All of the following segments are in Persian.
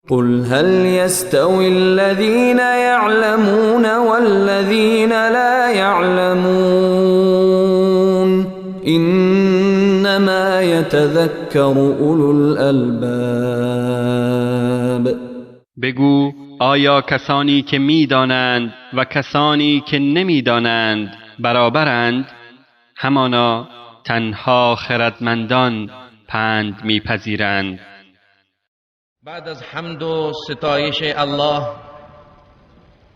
قل هل يستوي الذين يعلمون والذين لا يعلمون انما يتذكر اولو الالباب. بگو آیا کسانی که می‌دانند و کسانی که نمی‌دانند برابرند؟ همانا تنها خردمندان پند می‌پذیرند. بعد از حمد و ستایش الله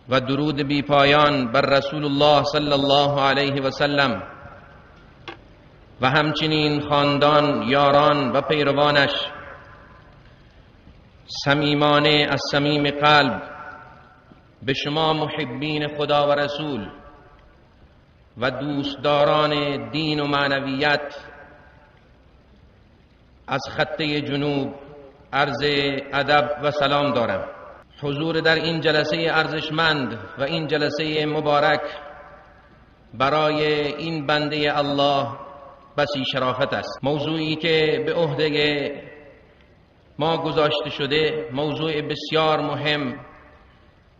و درود بی پایان بر رسول الله صلی الله علیه و سلم و همچنین خاندان، یاران و پیروانش، صمیمانه از صمیم قلب به شما محبین خدا و رسول و دوستداران دین و معنویت از خطه جنوب عرض ادب و سلام دارم. حضور در این جلسه ارزشمند و این جلسه مبارک برای این بنده الله بسی شرافت است. موضوعی که به عهده ما گذاشته شده موضوع بسیار مهم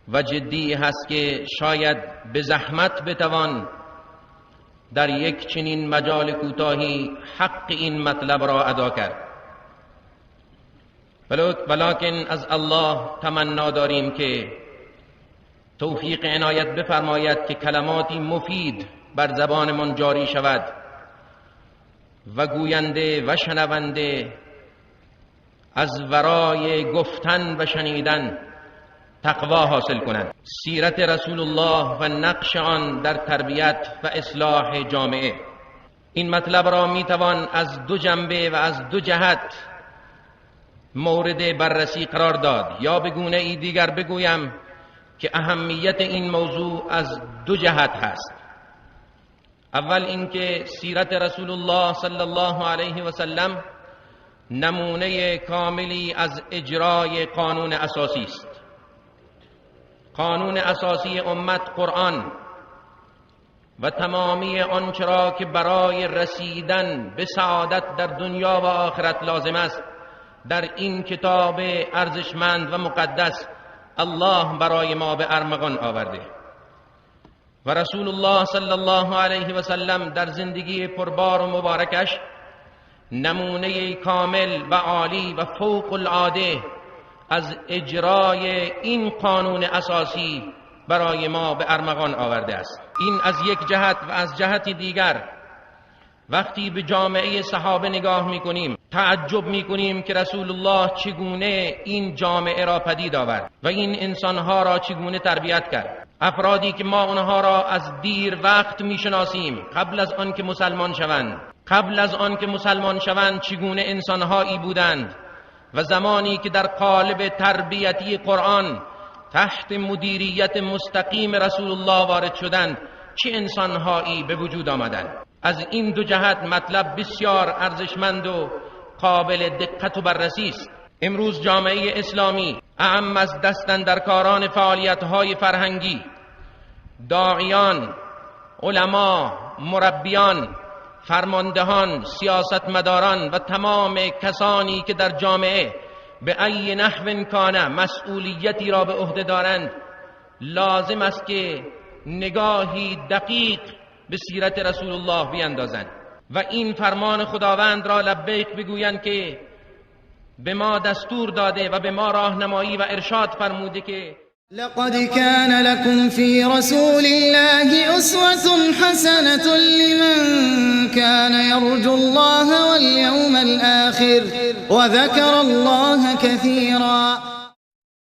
و جدی هست که شاید به زحمت بتوان در یک چنین مجال کوتاهی حق این مطلب را ادا کرد. ولکن از الله تمنا داریم که توفیق عنایت بفرماید که کلماتی مفید بر زبانمان جاری شود و گوینده و شنونده از ورای گفتن و شنیدن تقوا حاصل کنند. سیرت رسول الله و نقش آن در تربیت و اصلاح جامعه. این مطلب را میتوان از دو جنبه و از دو جهت مورد بررسی قرار داد، یا به گونه ای دیگر بگویم که اهمیت این موضوع از دو جهت هست. اول اینکه سیرت رسول الله صلی الله علیه و سلم نمونه کاملی از اجرای قانون اساسی است. قانون اساسی امت قرآن و تمامی آنچه را که برای رسیدن به سعادت در دنیا و آخرت لازم است در این کتاب ارزشمند و مقدس الله برای ما به ارمغان آورده و رسول الله صلی الله علیه و سلم در زندگی پربار و مبارکش نمونه کامل و عالی و فوق العاده از اجرای این قانون اساسی برای ما به ارمغان آورده است. این از یک جهت. و از جهت دیگر وقتی به جامعه صحابه نگاه میکنیم تعجب میکنیم که رسول الله چگونه این جامعه را پدید آورد و این انسانها را چگونه تربیت کرد. افرادی که ما اونها را از دیر وقت میشناسیم، قبل از آن که مسلمان شوند چگونه انسانهایی بودند و زمانی که در قالب تربیتی قرآن تحت مدیریت مستقیم رسول الله وارد شدند چه انسانهایی به وجود آمدند. از این دو جهت مطلب بسیار ارزشمند و قابل دقت و بررسی است. امروز جامعه اسلامی اعم از دستاندرکاران فعالیت‌های فرهنگی، داعیان، علما، مربیان، فرماندهان، سیاستمداران و تمام کسانی که در جامعه به ای نحو کان مسئولیتی را به عهده دارند لازم است که نگاهی دقیق به سیرت رسول الله بیندازند و این فرمان خداوند را لبیک بگویند که به ما دستور داده و به ما راهنمایی و ارشاد فرموده که لقد كان لكم في رسول الله أسوة حسنة لمن كان يرجو الله واليوم الآخر وذكر الله كثيرا.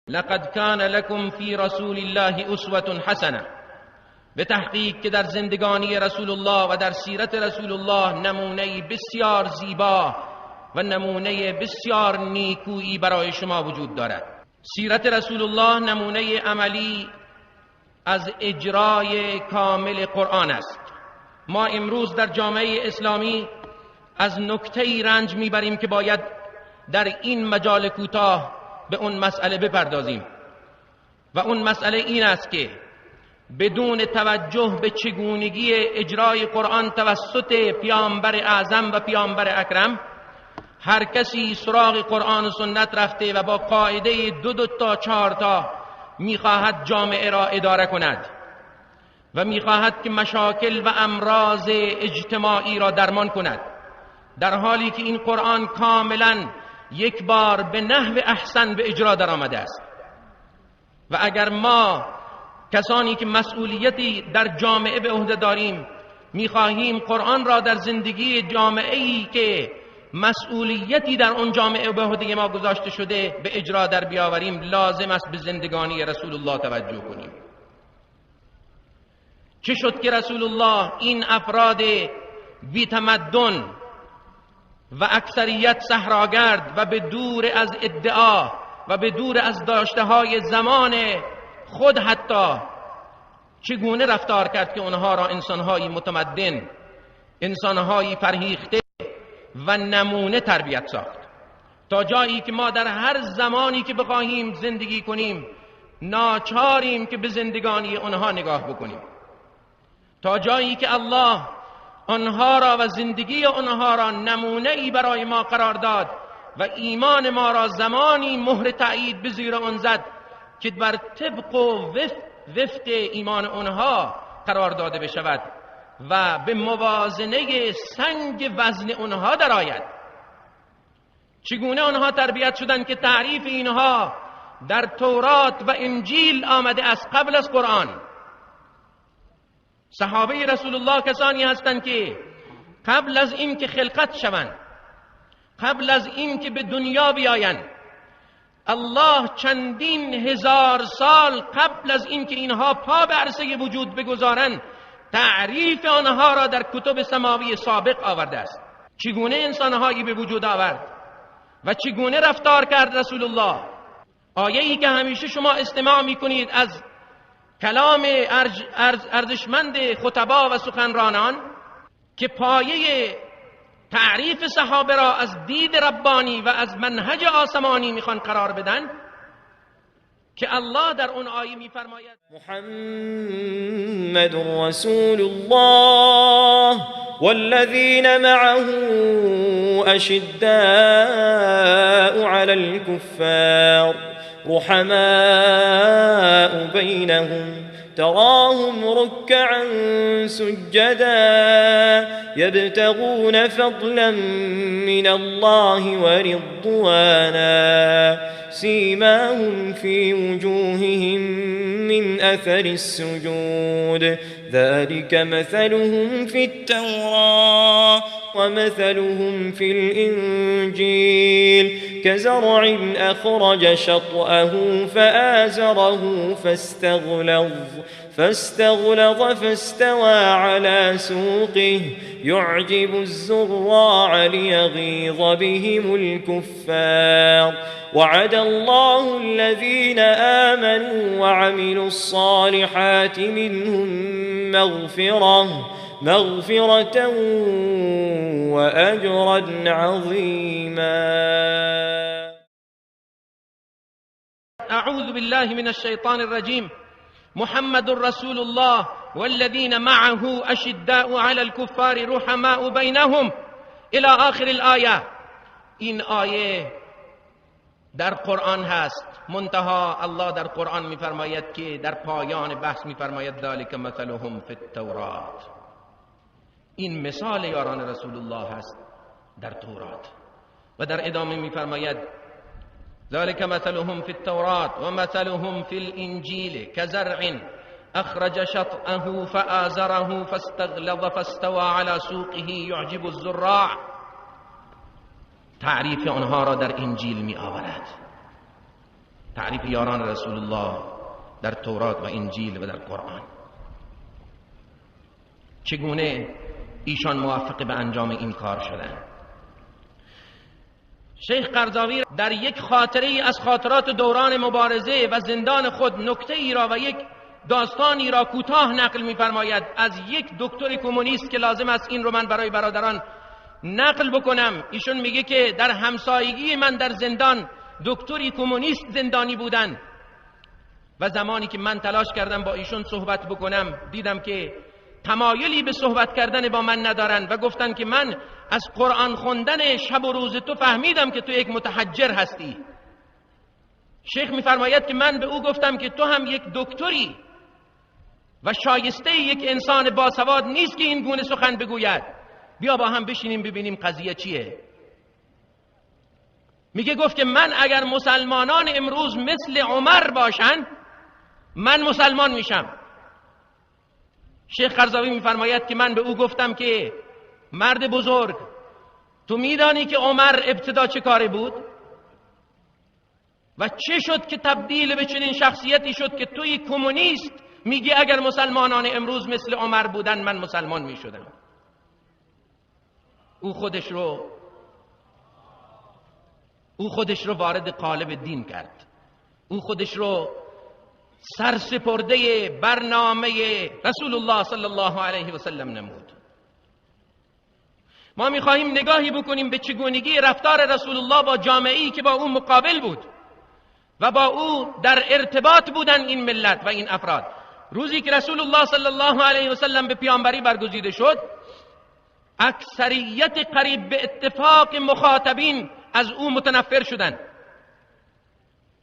لقد كان لكم في رسول الله أسوة حسنة، به تحقیق که در زندگانی رسول الله و در سیرت رسول الله نمونه بسیار زیبا و نمونه بسیار نیکویی برای شما وجود دارد. سیرت رسول الله نمونه عملی از اجرای کامل قرآن است. ما امروز در جامعه اسلامی از نکته‌ای رنج میبریم که باید در این مجال کوتاه به اون مسئله بپردازیم و اون مسئله این است که بدون توجه به چگونگی اجرای قرآن توسط پیامبر اعظم و پیامبر اکرم هر کسی سراغ قرآن و سنت رفته و با قاعده 2 تا 4 تا میخواهد جامعه را اداره کند و میخواهد که مشاکل و امراض اجتماعی را درمان کند، در حالی که این قرآن کاملا یک بار به نحو احسن به اجرا در آمده است. و اگر ما کسانی که مسئولیتی در جامعه به عهده داریم میخواهیم قرآن را در زندگی جامعه‌ای که مسئولیتی در اون جامعه به عهده ما گذاشته شده به اجرا در بیاوریم، لازم است به زندگانی رسول الله توجه کنیم. چه شد که رسول الله این افراد بی تمدن و اکثریت صحراگرد و به دور از ادعا و به دور از داشته های زمان خود حتی چگونه رفتار کرد که اونها را انسانهایی متمدن، انسانهایی فرهیخته و نمونه تربیت ساخت، تا جایی که ما در هر زمانی که بخواهیم زندگی کنیم ناچاریم که به زندگانی اونها نگاه بکنیم، تا جایی که الله آنها را و زندگی آنها را نمونه‌ای برای ما قرار داد و ایمان ما را زمانی مهر تأیید به زیر آن زد که بر طبق و وفق ایمان آنها قرار داده بشود و به موازنه سنگ وزن آنها درآید. چگونه آنها تربیت شدند که تعریف اینها در تورات و انجیل آمده است قبل از قرآن. صحابه رسول الله کسانی هستند که قبل از این که خلقت شوند، قبل از این که به دنیا بیایند، الله چندین هزار سال قبل از این که اینها پا به عرصه وجود بگذارند تعریف آنها را در کتب سماوی سابق آورده است. چگونه انسانهایی به وجود آورد و چگونه رفتار کرد رسول الله. آیه‌ای که همیشه شما استماع می‌کنید از کلام ارزشمند خطبا و سخنرانان که پایه تعریف صحابه را از دید ربانی و از منهج آسمانی میخوان قرار بدن، که الله در اون آیه میفرماید محمد رسول الله والذین معه اشداء علی الكفار رحماء بینهم تراهم ركعا سجدا يبتغون فضلا من الله ورضوانا سيماهم في وجوههم من أثر السجود ذلك مثلهم في التوراة ومثلهم في الإنجيل كزرع أخرج شطأه فآزره فاستغلظ فاستوى على سوقه يعجب الزراع ليغيظ بهم الكفار وعد الله الذين آمنوا وعملوا الصالحات منهم مغفرة وأجرا عظيما. أعوذ بالله من الشيطان الرجيم. محمد رسول الله والذين معه أشداء على الكفار رحماء بينهم إلى آخر الآية. این آیه در قرآن هست، منتها الله در قرآن میفرماید که در پایان بحث میفرماید ذلك مثلهم فی التورات. این مثال یاران رسول الله هست در تورات. و در ادامه میفرماید ذلك مثلهم في التوراة ومثلهم في الإنجيل كزرع أخرج شطأه فآزره فاستغلظ فاستوى على سوقه يعجب الزراع. تعریف آنها را در انجیل می آورد، تعریف یاران رسول الله در تورات و انجیل و در قرآن، چگونه ایشان موفق به انجام این کار شدند. شیخ قرضاوی در یک خاطره از خاطرات دوران مبارزه و زندان خود نکته ای را و یک داستانی را کوتاه نقل می‌فرماید از یک دکتر کمونیست که لازم است این رو من برای برادران نقل بکنم. ایشون میگه که در همسایگی من در زندان دکتری کمونیست زندانی بودن و زمانی که من تلاش کردم با ایشون صحبت بکنم دیدم که تمایلی به صحبت کردن با من ندارن و گفتن که من از قرآن خوندن شب و روز تو فهمیدم که تو یک متحجر هستی. شیخ میفرماید که من به او گفتم که تو هم یک دکتری و شایسته یک انسان باسواد نیست که این گونه سخن بگوید. بیا با هم بشینیم ببینیم قضیه چیه. گفت که من اگر مسلمانان امروز مثل عمر باشن من مسلمان میشم. شیخ قرضاوی میفرماید که من به او گفتم که مرد بزرگ، تو میدانی که عمر ابتدا چه کاری بود و چه شد که تبدیل به چنین شخصیتی شد که توی کمونیست میگی اگر مسلمانان امروز مثل عمر بودن من مسلمان میشدم. او خودش رو وارد قالب دین کرد. او خودش رو سرسپرده برنامه رسول الله صلی الله علیه و سلم نمود. ما میخواهیم نگاهی بکنیم به چگونگی رفتار رسول الله با جامعه‌ای که با او مقابل بود و با او در ارتباط بودن این ملت و این افراد. روزی که رسول الله صلی الله علیه و سلم به پیامبری برگزیده شد، اکثریت قریب به اتفاق مخاطبین از او متنفر شدند.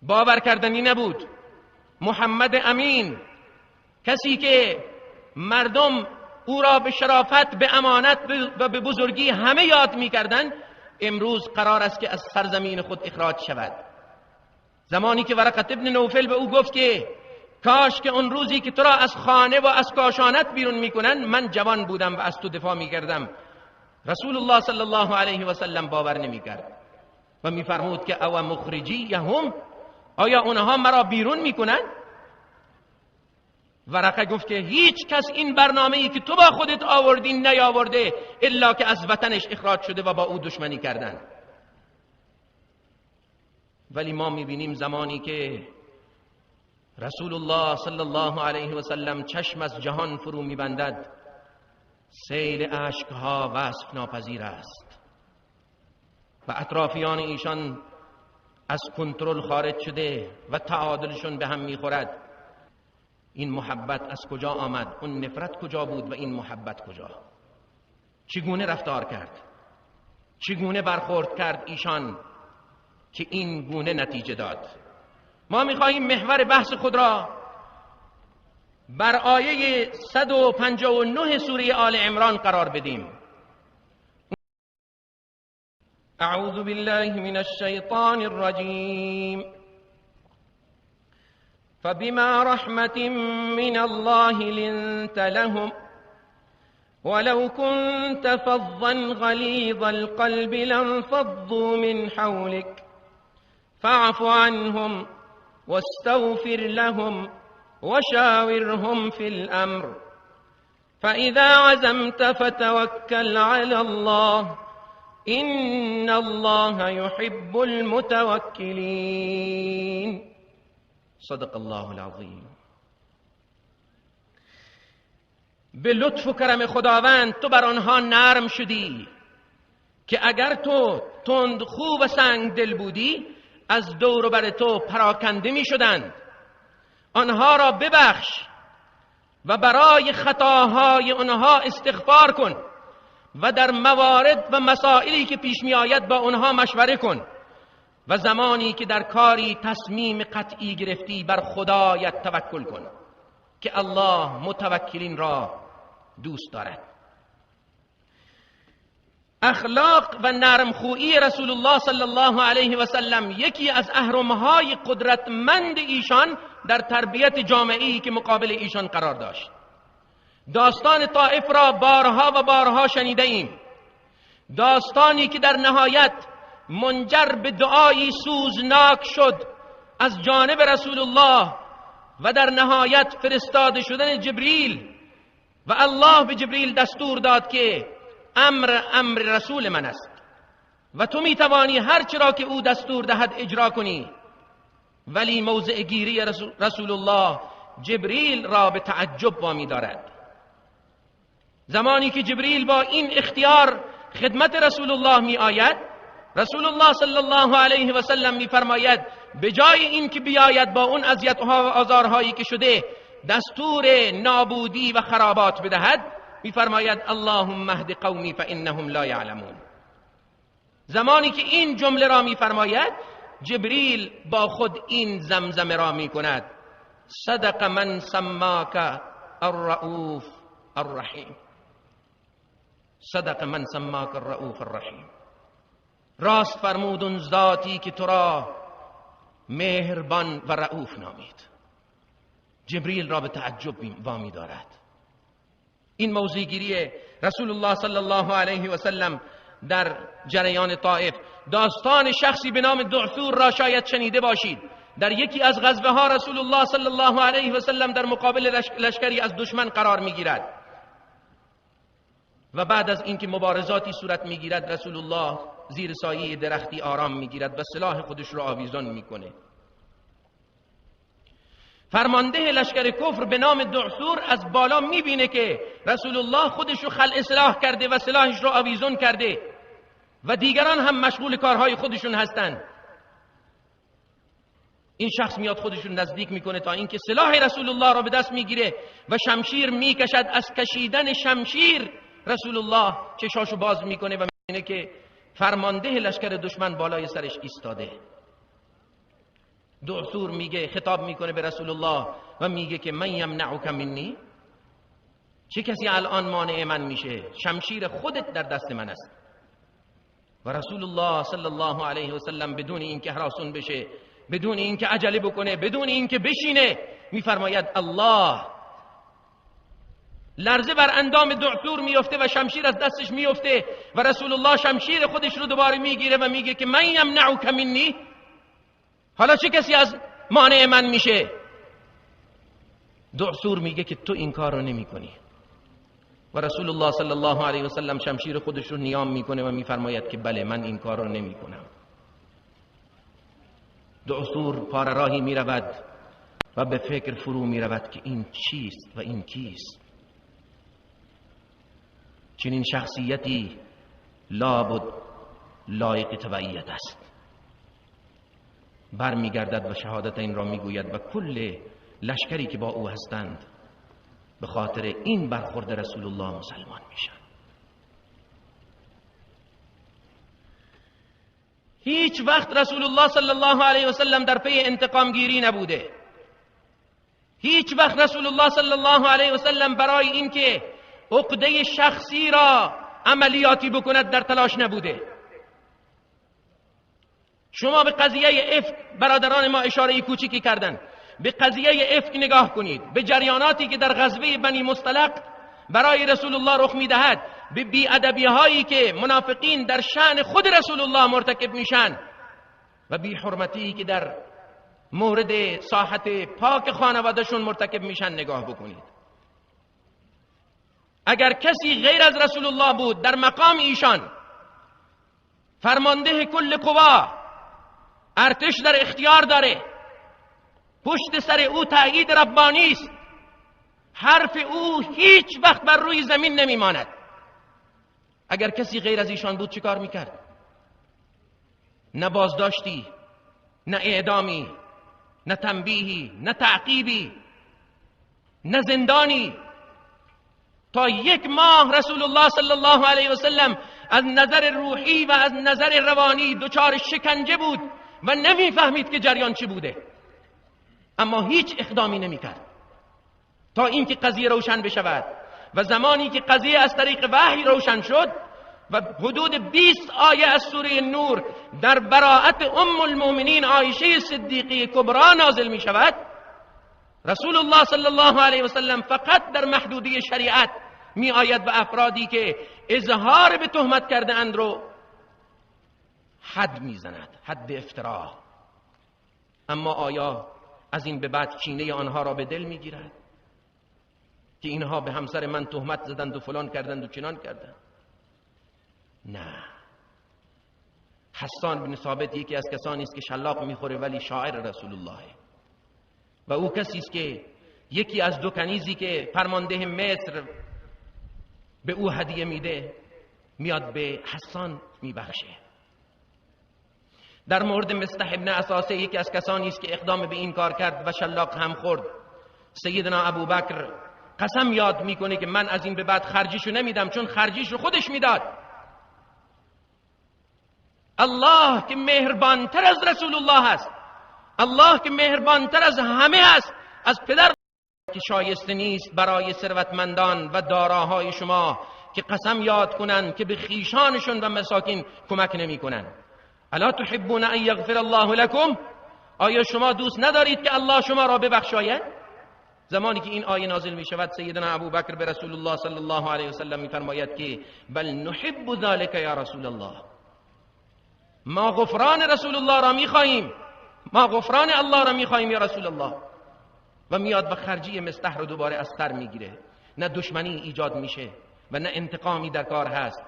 باور کردنی نبود. محمد امین، کسی که مردم او را به شرافت، به امانت و به بزرگی همه یاد می‌کردند، امروز قرار است که از سرزمین خود اخراج شود. زمانی که ورقه ابن نوفل به او گفت که کاش که اون روزی که تو را از خانه و از کاشانت بیرون میکنن من جوان بودم و از تو دفاع میکردم، رسول الله صلی الله علیه و سلم باور نمیکرد و میفرمود که او مخرجیهم، آیا اونها مرا بیرون میکنن؟ ورقه گفت که هیچ کس این برنامه‌ای که تو با خودت آوردی نیاورده الا که از وطنش اخراج شده و با او دشمنی کردن. ولی ما میبینیم زمانی که رسول الله صلی الله علیه و سلم چشم از جهان فرو میبندد، سیل اشکها وصف ناپذیر است و اطرافیان ایشان از کنترل خارج شده و تعادلشون به هم میخورد. این محبت از کجا آمد؟ اون نفرت کجا بود و این محبت کجا؟ چگونه رفتار کرد؟ چگونه برخورد کرد ایشان که این گونه نتیجه داد؟ ما میخواهیم محور بحث خود را بر آیه 159 سوره آل عمران قرار بدیم. اعوذ بالله من الشیطان الرجیم. فبما رحمة من الله لنت لهم ولو كنت فظا غليظ القلب لانفضوا من حولك فاعف عنهم واستغفر لهم وشاورهم في الأمر فإذا عزمت فتوكل على الله إن الله يحب المتوكلين. صدق الله العظیم. به لطف و کرم خداوند تو بر آنها نرم شدی که اگر تو تندخو و سنگ دل بودی از دور و بر تو پراکنده می شدند. آنها را ببخش و برای خطاهای آنها استغفار کن و در موارد و مسائلی که پیش می آید با آنها مشوره کن و زمانی که در کاری تصمیم قطعی گرفتی بر خدایت توکل کن که الله متوکلین را دوست دارد. اخلاق و نرمخویی رسول الله صلی الله علیه و سلم یکی از اهرم‌های قدرتمند ایشان در تربیت جامعه‌ای که مقابل ایشان قرار داشت. داستان طائف را بارها و بارها شنیده ایم. داستانی که در نهایت منجر به دعایی سوزناک شد از جانب رسول الله و در نهایت فرستاده شدن جبریل و الله به جبریل دستور داد که امر رسول من است و تو میتوانی هر چرا که او دستور دهد اجرا کنی. ولی موضع گیری رسول الله جبریل را به تعجب وامی دارد. زمانی که جبریل با این اختیار خدمت رسول الله می آید، رسول الله صلی الله علیه و سلم می فرماید به جای این که بیاید با اون اذیت‌ها و آزارهایی که شده دستور نابودی و خرابات بدهد، میفرماید اللهم اهد قومی فانهم لا یعلمون. زمانی که این جمله را میفرماید، جبریل با خود این زمزمه را میکند: صدق من سماک الرؤوف الرحیم. صدق من سماک الرؤوف الرحیم. راست فرمود اون ذاتی که تو را مهربان و رؤوف نامید. جبریل را به تعجب وامی دارد. این موضع‌گیری رسول الله صلی الله علیه و سلم در جریان طائف، داستان شخصی به نام دعثور را شاید شنیده باشید. در یکی از غزوه ها رسول الله صلی الله علیه و سلم در مقابل لشکری از دشمن قرار میگیرد و بعد از اینکه مبارزاتی صورت میگیرد، رسول الله زیر سایه درختی آرام میگیرد و سلاح خودش را آویزان میکنه. فرمانده لشکر کفر به نام دعثور از بالا میبینه که رسول الله خودش رو خلع سلاح کرده و سلاحش رو آویزان کرده و دیگران هم مشغول کارهای خودشون هستند. این شخص میاد خودشون نزدیک میکنه تا اینکه سلاح رسول الله را به دست میگیره و شمشیر میکشد. از کشیدن شمشیر رسول الله چشاشو باز میکنه و میبینه که فرمانده لشکر دشمن بالای سرش ایستاده. دعثور میگه، خطاب میکنه به رسول الله و میگه که من یمنعک منی، چه کسی الان مانع من میشه؟ شمشیر خودت در دست من است. و رسول الله صلی الله علیه و سلم بدون اینکه هراسون بشه، بدون اینکه عجله بکنه، بدون اینکه بشینه، میفرماید الله. لرزه بر اندام دعثور میفته و شمشیر از دستش میفته و رسول الله شمشیر خودش رو دوباره میگیره و میگه که من یمنعک منی، حالا چه کسی از مانع من میشه؟ دعثور میگه که تو این کار رو نمی کنی. و رسول الله صلی الله علیه و سلم شمشیر خودش رو نیام میکنه و میفرماید که بله، من این کار رو نمی کنم. دعثور پاره راهی میرود و به فکر فرو میرود که این چیست و این کیست. چنین شخصیتی لابد لایق تبعیت است. برمیگردد و شهادت این را میگوید و کل لشکری که با او هستند به خاطر این برخورد رسول الله مسلمان میشن. هیچ وقت رسول الله صلی الله علیه و سلم در پی انتقام گیری نبوده. هیچ وقت رسول الله صلی الله علیه و سلم برای اینکه عقده شخصی را عملیاتی بکند در تلاش نبوده. شما به قضیه افک برادران ما اشاره کوچیکی کردن. به قضیه افک نگاه کنید، به جریاناتی که در غزوه بنی مصطلق برای رسول الله رخ میدهد، به بی‌ادبی هایی که منافقین در شأن خود رسول الله مرتکب میشن و بی حرمتی که در مورد ساحت پاک خانوادهشون مرتکب میشن نگاه بکنید. اگر کسی غیر از رسول الله بود در مقام ایشان، فرمانده کل قوا، ارتش در اختیار داره، پشت سر او تأیید ربانی است، حرف او هیچ وقت بر روی زمین نمیماند. اگر کسی غیر از ایشان بود چی کار میکرد؟ نه بازداشتی، نه اعدامی، نه تنبیهی، نه تعقیبی، نه زندانی. تا 1 ماه رسول الله صلی الله علیه و سلم از نظر روحی و از نظر روانی دچار شکنجه بود و نمیفهمید که جریان چی بوده، اما هیچ اقدامی نمیکرد تا اینکه قضیه روشن بشود. و زمانی که قضیه از طریق وحی روشن شد و حدود 20 آیه از سوره نور در براءت ام المؤمنین عایشه صدیقه کبرا نازل می شود، رسول الله صلی الله علیه و سلم فقط در محدودی شریعت می آید و افرادی که اظهار به تهمت کرده اند رو حد می زند، حد افترا. اما آیا از این به بعد کینه آنها را به دل می گیرد که اینها به همسر من تهمت زدند و فلان کردند و چنان کردند؟ نه. حسان بن ثابت یکی از کسانی است که شلاق میخوره ولی شاعر رسول الله و او کسی است که یکی از 2 کنیزی که فرمانده مصر به او هدیه میده میاد به حسان میبخشه. در مورد مصطح ابن اساسه یکی از کسانی است که اقدام به این کار کرد و شلاق هم خورد. سیدنا ابوبکر قسم یاد میکنه که من از این به بعد خرجیشو نمیدم، چون خرجیش رو خودش میداد. الله که مهربانتر از رسول الله هست، الله که مهربانتر از همه هست، از پدر که شایسته نیست برای ثروتمندان و داراهای شما که قسم یاد کنند که به خیشانشون و مساکین کمک نمی کنند. الا تحبون ان یغفر الله لكم؟ آیا شما دوست ندارید که الله شما را ببخشاید؟ زمانی که این آیه نازل می شود سیدنا ابوبکر به رسول الله صلی الله علیه و سلم می فرماید که بل نحب ذلك یا رسول الله، ما غفران رسول الله را می خواهیم، ما غفران الله را می خواهیم یا رسول الله. و میاد و خرجی مستح رو دوباره از سر میگیره. نه دشمنی ایجاد میشه و نه انتقامی در کار هست.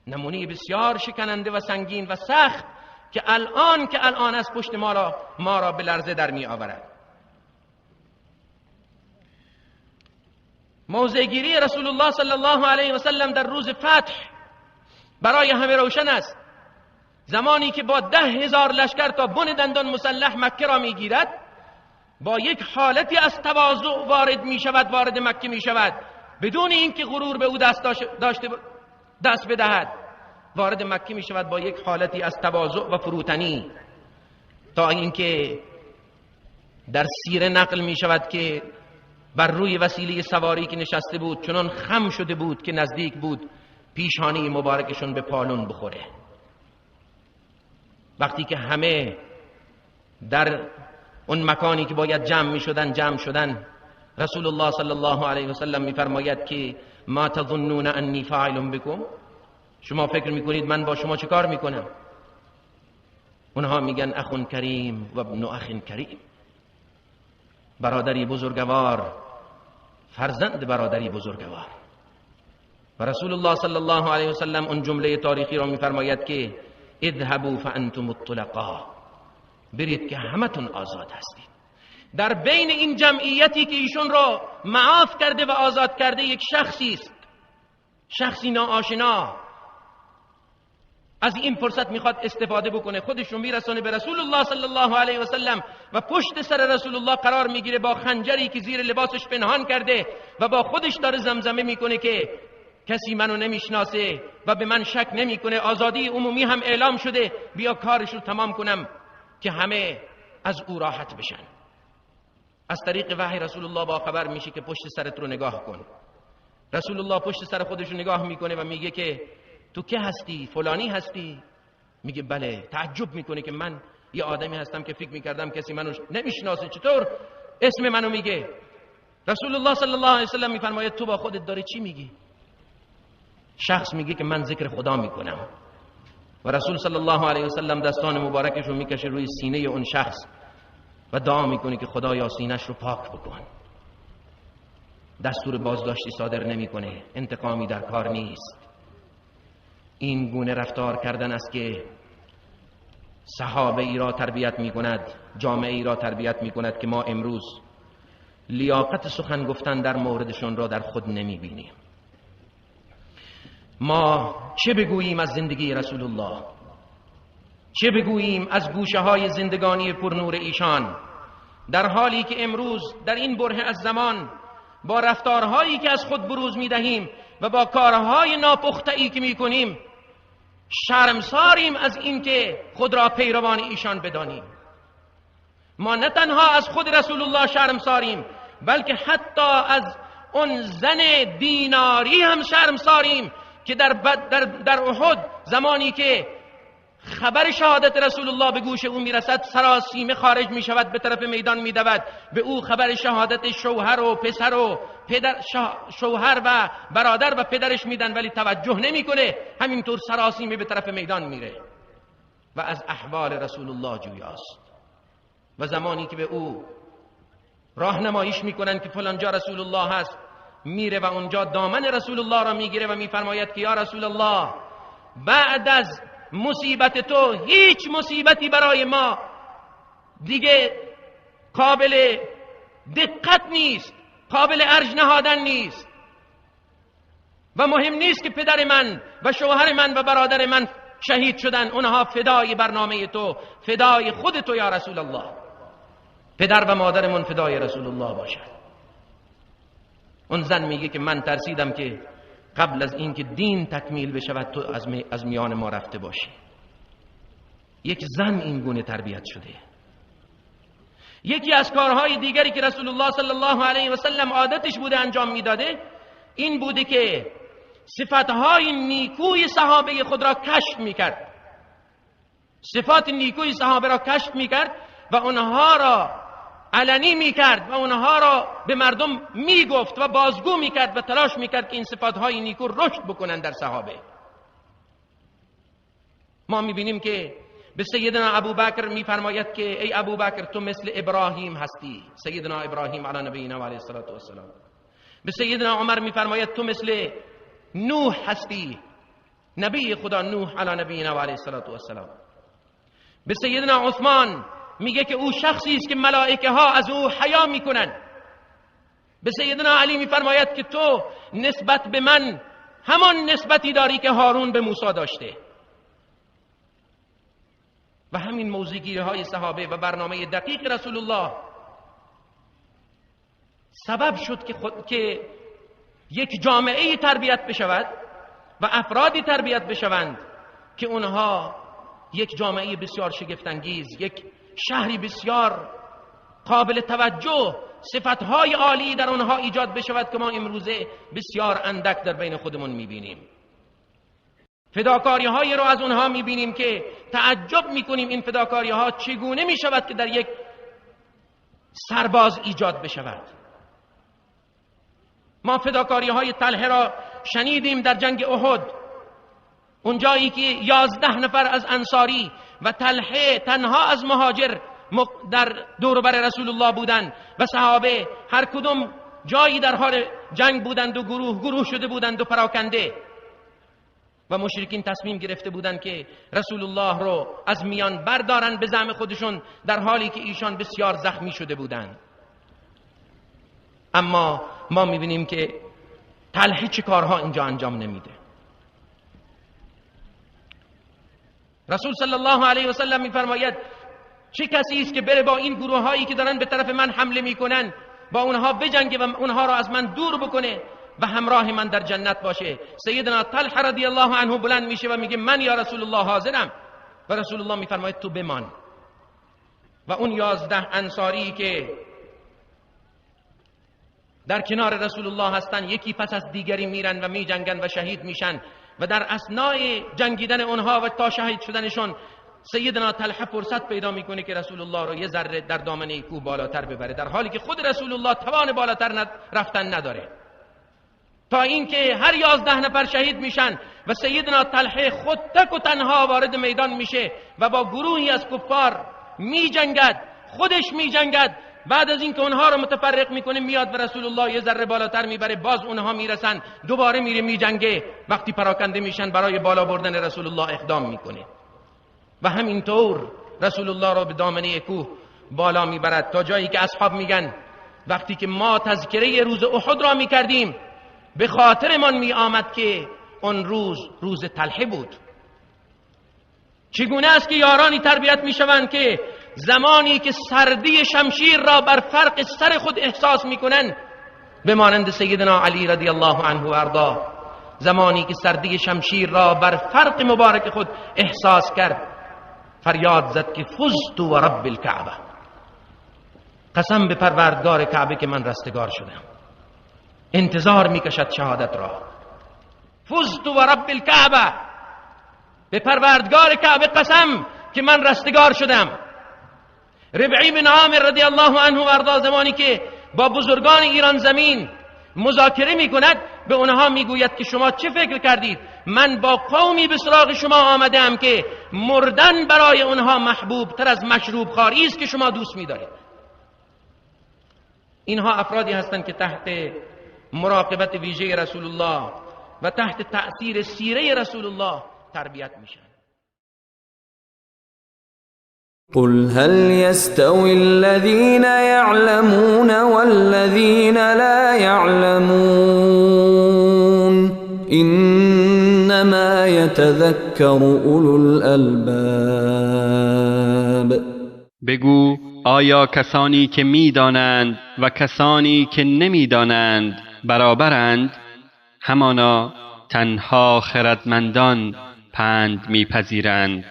نمونه بسیار شکننده و سنگین و سخت که الان از پشت ما را به لرزه در می آورد. موضعگیری رسول الله صلی الله علیه و سلم در روز فتح برای همه روشن است. زمانی که با 10,000 لشکر تا بن دندان مسلح مکه را میگیرد، با یک حالتی از تواضع وارد مکه می شود، بدون اینکه غرور به او دست بدهد. وارد مکه می شود با یک حالتی از تواضع و فروتنی، تا اینکه در سیره نقل می شود که بر روی وسیله سواری که نشسته بود چنان خم شده بود که نزدیک بود پیشانی مبارکشون به پالون بخوره. وقتی که همه در اون مکانی که باید جمع شدن، رسول الله صلی الله علیه و سلم میفرماید که ما تظنون انی فاعل بكم؟ شما فکر میکنید من با شما چه کار میکنم؟ اونها میگن اخ کریم و ابن اخ کریم، برادری بزرگوار، فرزند برادری بزرگوار. و رسول الله صلی الله علیه و سلم اون جمله تاریخی را میفرماید که اذهبوا فانتم الطلقاء، برید که همتون آزاد هستید. در بین این جمعیتی که ایشون را معاف کرده و آزاد کرده یک شخصی است، شخصی ناآشنا، از این فرصت میخواد استفاده بکنه، خودش رو میرسونه به رسول الله صلی الله علیه و سلم و پشت سر رسول الله قرار میگیره با خنجری که زیر لباسش پنهان کرده و با خودش داره زمزمه میکنه که کسی منو نمیشناسه و به من شک نمیکنه، آزادی عمومی هم اعلام شده، بیا کارش رو تمام کنم که همه از او راحت بشن. از طریق وحی رسول الله با خبر میشه که پشت سرت رو نگاه کن. رسول الله پشت سر خودش رو نگاه میکنه و میگه که تو که هستی؟ فلانی هستی؟ میگه بله. تعجب میکنه که من یه آدمی هستم که فکر میکردم کسی منو نمیشناسه، چطور اسم منو میگه؟ رسول الله صلی الله علیه وسلم میفرماید تو با خودت داری چی میگی؟ شخص میگه که من ذکر خدا میکنم. و رسول صلی الله علیه وسلم دستان مبارکش رو میکشه روی سینه اون شخص و دعا میکنه که خدایا سینه‌اش رو پاک بکن. دستور بازداشتی صادر نمیکنه، انتقامی در کار نیست. این گونه رفتار کردن است که صحابه ای را تربیت میکند، جامعه ای را تربیت میکند که ما امروز لیاقت سخن گفتن در موردشون را در خود نمیبینیم. ما چه بگوییم از زندگی رسول الله؟ چه بگوییم از گوشه های زندگانی پرنور ایشان، در حالی که امروز در این برهه از زمان با رفتارهایی که از خود بروز میدهیم و با کارهای ناپخته‌ای که میکنیم شرمساریم از اینکه خود را پیروان ایشان بدانیم. ما نه تنها از خود رسول الله شرمساریم، بلکه حتی از اون زن دیناری هم شرمساریم که در احد زمانی که خبر شهادت رسول الله به گوش او میرسد سراسیمه خارج میشود، به طرف میدان میدود، به او خبر شهادت شوهر و پسر و شوهر و برادر و پدرش میدن، ولی توجه نمیکنه، همینطور سراسیمه به طرف میدان میره و از احوال رسول الله جویاست. و زمانی که به او راهنماییش میکنن که فلان جا رسول الله هست، میره و اونجا دامن رسول الله را میگیره و میفرماید که یا رسول الله، بعد از مصیبت تو هیچ مصیبتی برای ما دیگه قابل دقت نیست، قابل ارج نهادن نیست و مهم نیست که پدر من و شوهر من و برادر من شهید شدن، اونها فدای برنامه تو، فدای خود تو یا رسول الله. پدر و مادرمون فدای رسول الله باشد. اون زن میگه که من ترسیدم که قبل از اینکه دین تکمیل بشود تو از میان ما رفته باشی. یک زن این گونه تربیت شده. یکی از کارهای دیگری که رسول الله صلی الله علیه و سلم عادتش بوده انجام میداده این بوده که صفاتهای نیکوی صحابه خود را کشف میکرد. صفات نیکوی صحابه را کشف میکرد و اونها را علنی میکرد و اونها را به مردم میگفت و بازگو میکرد و تلاش میکرد که این صفاتهای نیکو رشد بکنن در صحابه. ما میبینیم که به سیدنا ابوبکر میفرماید که ای ابوبکر تو مثل ابراهیم هستی، سیدنا ابراهیم علی نبینا و علیه السلام. به سیدنا عمر میفرماید تو مثل نوح هستی، نبی خدا نوح علی نبینا و علیه السلام. به سیدنا عثمان میگه که او شخصی است که ملائکه ها از او حیا میکنن. به سیدنا علی میفرماید که تو نسبت به من همان نسبتی داری که هارون به موسی داشته. و همین موزگیری های صحابه و برنامه دقیق رسول الله سبب شد که یک جامعه تربیت بشود و افرادی تربیت بشوند که اونها یک جامعه بسیار شگفت‌انگیز، یک شهری بسیار قابل توجه، صفتهای عالی در اونها ایجاد بشود که ما امروزه بسیار اندک در بین خودمون میبینیم. فداکاری هایی رو از اونها میبینیم که تعجب میکنیم این فداکاری ها چگونه میشود که در یک سرباز ایجاد بشود. ما فداکاری های طلحه را شنیدیم در جنگ احد، اونجایی که 11 نفر از انصاری و طلحه تنها از مهاجر در دوروبر رسول الله بودند و صحابه هر کدوم جایی در حال جنگ بودند و گروه شده بودند و پراکنده و مشرکین تصمیم گرفته بودند که رسول الله رو از میان بردارن به زعم خودشون در حالی که ایشان بسیار زخمی شده بودند. اما ما میبینیم که طلحه چه کارها اینجا انجام نمیده. رسول صلی الله علیه و سلم میفرماید چه کسی است که بره با این گروه هایی که دارن به طرف من حمله میکنن با اونها بجنگه و اونها را از من دور بکنه و همراه من در جنت باشه. سیدنا طلحه رضی الله عنه بلند میشه و میگه من یا رسول الله حاضرم و رسول الله میفرماید تو بمان. و اون 11 انصاری که در کنار رسول الله هستن یکی پس از دیگری میرن و میجنگن و شهید میشن و در اثنای جنگیدن اونها و تا شهید شدنشون سیدنا طلحه فرصت پیدا میکنه که رسول الله رو یه ذره در دامنه کوه بالاتر ببره در حالی که خود رسول الله توان بالاتر رفتن نداره، تا اینکه هر 11 نفر شهید میشن و سیدنا طلحه خود تک و تنها وارد میدان میشه و با گروهی از کفار میجنگد، خودش میجنگد. بعد از اینکه اونها رو متفرق میکنه میاد و رسول الله یه ذره بالاتر میبره، باز اونها میرسن، دوباره میره میجنگه. وقتی پراکنده میشن برای بالا بردن رسول الله اقدام میکنه و همینطور رسول الله رو به دامنه کوه بالا میبرد تا جایی که اصحاب میگن وقتی که ما تذکره روز احد را میکردیم به خاطرمان میآمد که اون روز طلحه بود. چگونه است که یارانی تربیت میشوند که زمانی که سردی شمشیر را بر فرق سر خود احساس میکنن، به مانند سیدنا علی رضی الله عنه و ارضاه، زمانی که سردی شمشیر را بر فرق مبارک خود احساس کرد فریاد زد که فزت و رب الکعبه، قسم به پروردگار کعبه که من رستگار شدم. انتظار میکشد شهادت را. فزت و رب الکعبه، به پروردگار کعبه قسم که من رستگار شدم. ربعی بن عامر رضی الله عنه و ارضا زمانی که با بزرگان ایران زمین مذاکره میکند به اونها میگوید که شما چه فکر کردید؟ من با قومی به سراغ شما آمدم که مردن برای اونها محبوب تر از مشروب خواری است که شما دوست میدارید. اینها افرادی هستند که تحت مراقبت ویژه رسول الله و تحت تأثیر سیره رسول الله تربیت میشن. قل هل يستوي الذين يعلمون والذين لا يعلمون إنما يتذكر أولو الألباب. بگو آیا کسانی که میدانند و کسانی که نمیدانند برابرند، همانا تنها خردمندان پند میپذیرند.